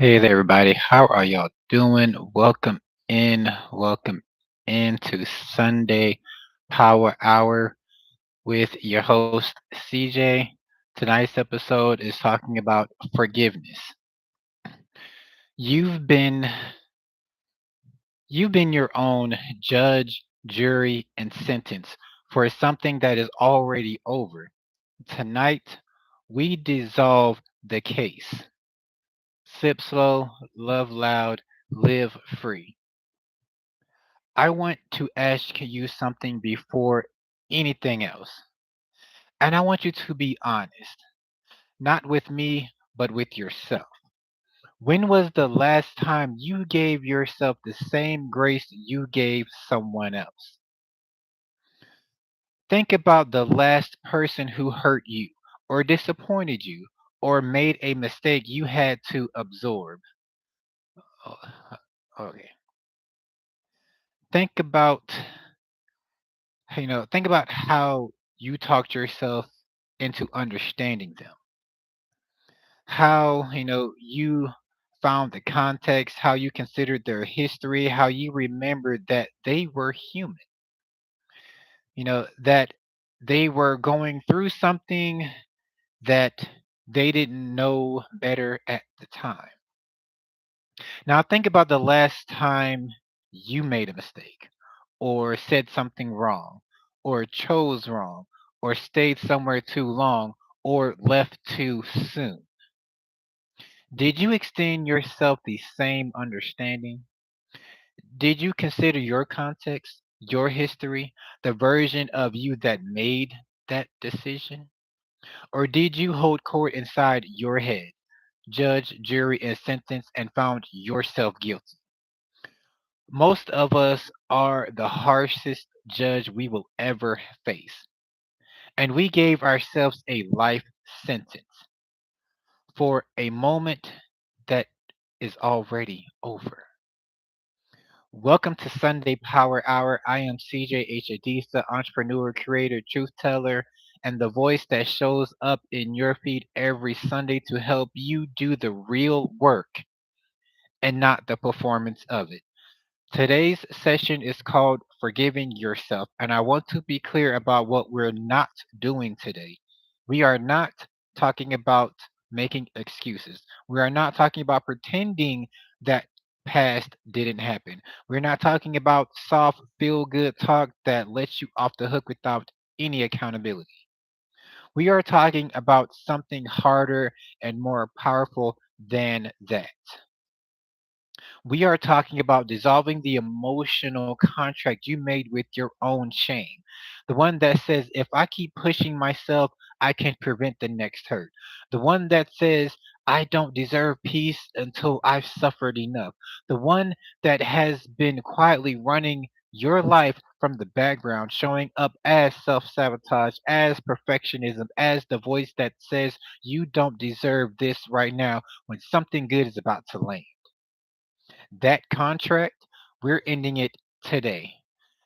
Hey there, everybody. How are y'all doing? Welcome in to Sunday Power Hour with your host, CJ. Tonight's episode is talking about forgiveness. You've been you've been your own judge, jury, and sentence for something that is already over. Tonight, we dissolve the case. Sip slow, love loud, live free. I want to ask you something before anything else. And I want you to be honest, not with me, but with yourself. When was the last time you gave yourself the same grace you gave someone else? Think about the last person who hurt you, or disappointed you, or made a mistake you had to absorb. Oh, okay. Think about think about how you talked yourself into understanding them. How, you found the context, how you considered their history, how you remembered that they were human, that they were going through something that they didn't know better at the time. Now, think about the last time you made a mistake, or said something wrong, or chose wrong, or stayed somewhere too long, or left too soon. Did you extend yourself the same understanding? Did you consider your context, your history, the version of you that made that decision? Or did you hold court inside your head, judge, jury, and sentence, and found yourself guilty? Most of us are the harshest judge we will ever face. And we gave ourselves a life sentence for a moment that is already over. Welcome to Sunday Power Hour. I am C.J. the entrepreneur, creator, truth teller, and the voice that shows up in your feed every Sunday to help you do the real work and not the performance of it. Today's session is called Forgiving Yourself, and I want to be clear about what we're not doing today. We are not talking about making excuses. We are not talking about pretending that past didn't happen. We're not talking about soft, feel good talk that lets you off the hook without any accountability. We are talking about something harder and more powerful than that. We are talking about dissolving the emotional contract you made with your own shame. The one that says, if I keep pushing myself, I can prevent the next hurt. The one that says, I don't deserve peace until I've suffered enough. The one that has been quietly running your life from the background, showing up as self sabotage, as perfectionism, as the voice that says, you don't deserve this right now when something good is about to land. That contract, we're ending it today.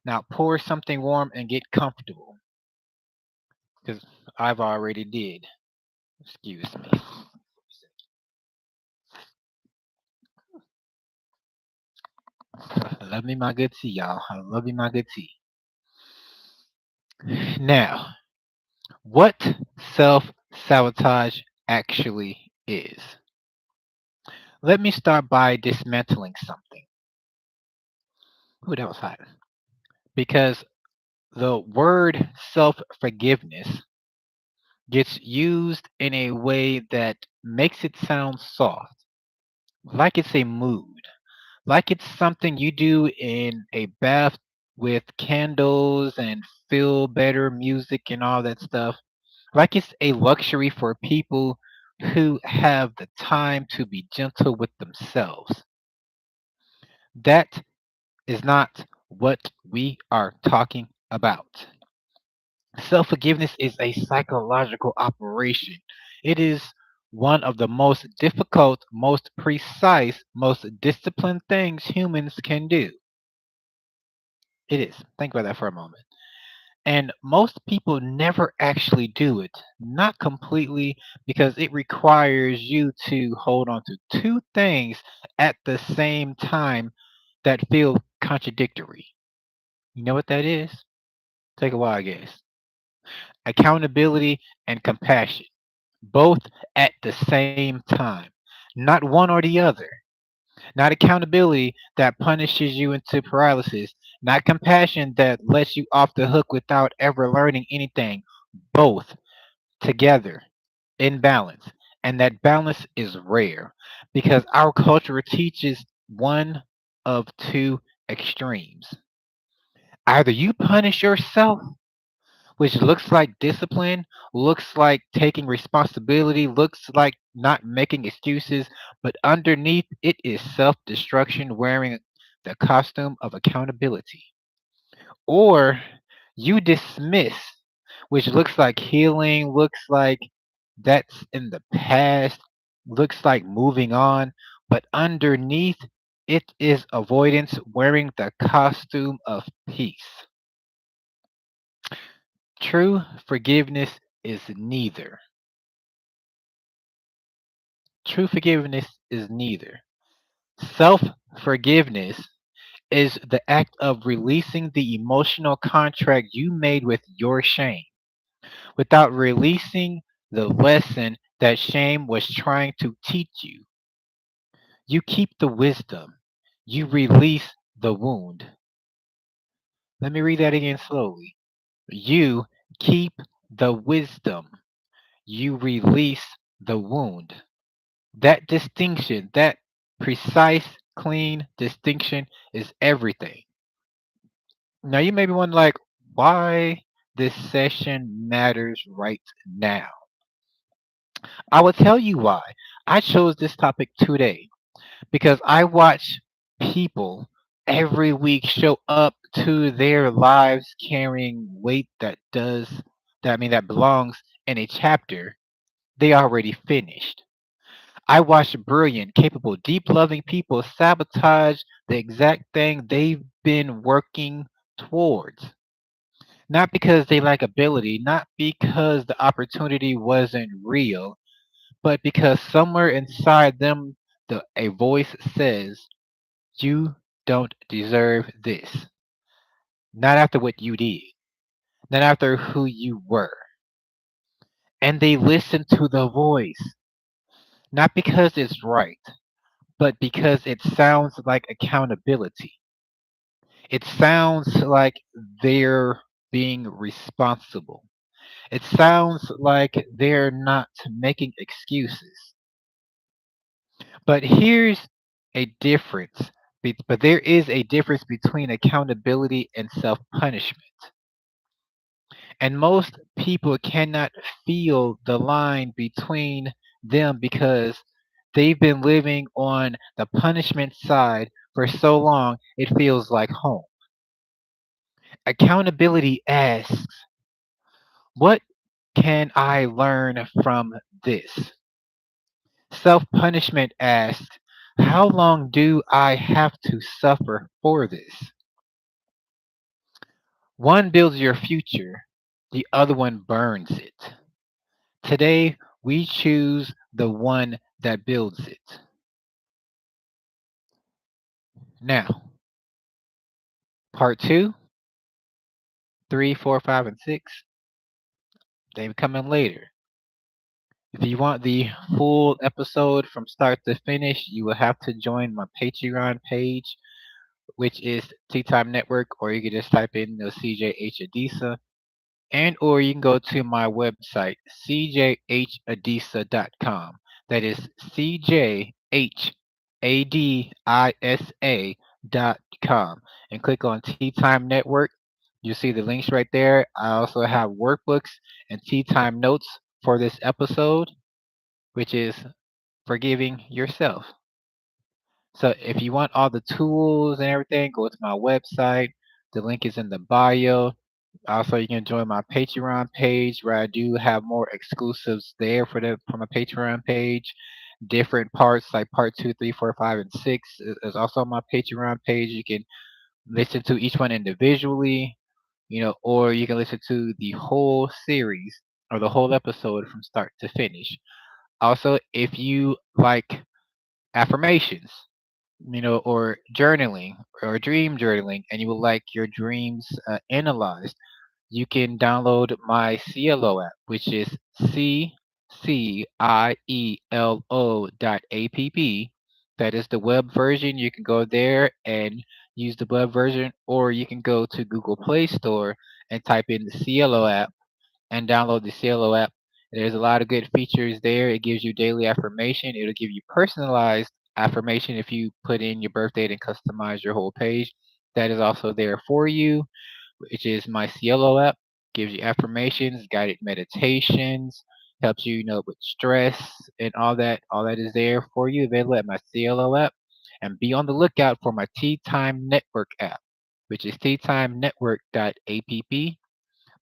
Now pour something warm and get comfortable because I've already did. Excuse me. Love me my good tea, y'all. I love me my good tea. Now, what self sabotage actually is? Let me start by dismantling something. Ooh, that was hot. Because the word self forgiveness gets used in a way that makes it sound soft, like it's a mood, like it's something you do in a bath with candles and feel better music and all that stuff, like it's a luxury for people who have the time to be gentle with themselves. That is not what we are talking about. Self forgiveness is a psychological operation. It is one of the most difficult, most precise, most disciplined things humans can do. It is. Think about that for a moment. And most people never actually do it. Not completely, because it requires you to hold on to two things at the same time that feel contradictory. You know what that is? Take a while, guess. Accountability and compassion, both at the same time. Not one or the other. Not accountability that punishes you into paralysis. Not compassion that lets you off the hook without ever learning anything. Both together in balance. And that balance is rare because our culture teaches one of two extremes. Either you punish yourself, which looks like discipline, looks like taking responsibility, looks like not making excuses, but underneath it is self destruction wearing the costume of accountability. Or you dismiss, which looks like healing, looks like that's in the past, looks like moving on, but underneath it is avoidance wearing the costume of peace. True forgiveness is neither. True forgiveness is neither. Self forgiveness is the act of releasing the emotional contract you made with your shame without releasing the lesson that shame was trying to teach you. You keep the wisdom, you release the wound. Let me read that again slowly. You keep the wisdom, you release the wound. That distinction, that precise, clean distinction is everything. Now you may be wondering like why this session matters right now. I will tell you why. I chose this topic today because I watch people every week show up to their lives carrying weight that belongs in a chapter they already finished. I watch brilliant, capable, deep loving people sabotage the exact thing they've been working towards. Not because they lack ability, not because the opportunity wasn't real, but because somewhere inside them a voice says, you don't deserve this. Not after what you did, not after who you were. And they listen to the voice, not because it's right, but because it sounds like accountability. It sounds like they're being responsible. It sounds like they're not making excuses. But here's a difference. But there is a difference between accountability and self punishment. And most people cannot feel the line between them because they've been living on the punishment side for so long it feels like home. Accountability asks, what can I learn from this? Self punishment asks, how long do I have to suffer for this? One builds your future, the other one burns it. Today, we choose the one that builds it. Now, part two, three, four, five, and six, they come in later. If you want the full episode from start to finish, you will have to join my Patreon page, which is Tea Time Network, or you can just type in the C.J.H. Adisa, and or you can go to my website, cjhadisa.com. That is cjhadisa.com, and click on Tea Time Network. You see the links right there. I also have workbooks and tea time notes for this episode, which is forgiving yourself. So if you want all the tools and everything, go to my website. The link is in the bio. Also, you can join my Patreon page where I do have more exclusives there for my Patreon page. Different parts like part two, three, four, five, and six is also on my Patreon page. You can listen to each one individually. or you can listen to the whole series or the whole episode from start to finish. Also, if you like affirmations, or journaling or dream journaling, and you would like your dreams analyzed, you can download my CLO app, which is CCIELO.app. That is the web version. You can go there and use the web version, or you can go to Google Play Store and type in the CLO app and download the CLO app. There's a lot of good features there. It gives you daily affirmation. It'll give you personalized affirmation if you put in your birth date and customize your whole page. That is also there for you, which is my Cielo app. Gives you affirmations, guided meditations, helps you, with stress and all that. All that is there for you, available at my Cielo app. And be on the lookout for my Tea Time Network app, which is teatimenetwork.app.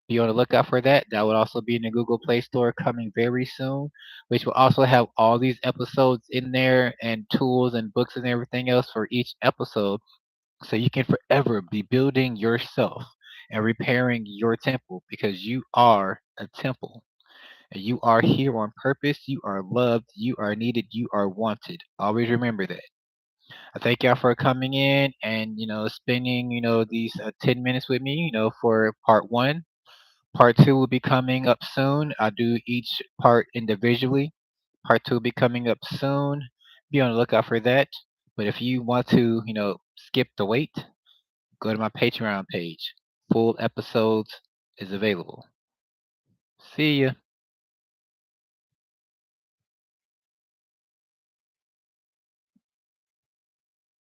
Be on the lookout for that. That will also be in the Google Play Store coming very soon, which will also have all these episodes in there and tools and books and everything else for each episode. So you can forever be building yourself and repairing your temple because you are a temple. And you are here on purpose. You are loved. You are needed. You are wanted. Always remember that. I thank y'all for coming in and, spending, these 10 minutes with me, for part one. Part two will be coming up soon. I'll do each part individually. Part two will be coming up soon. Be on the lookout for that. But if you want to, skip the wait, go to my Patreon page. Full episodes is available. See ya.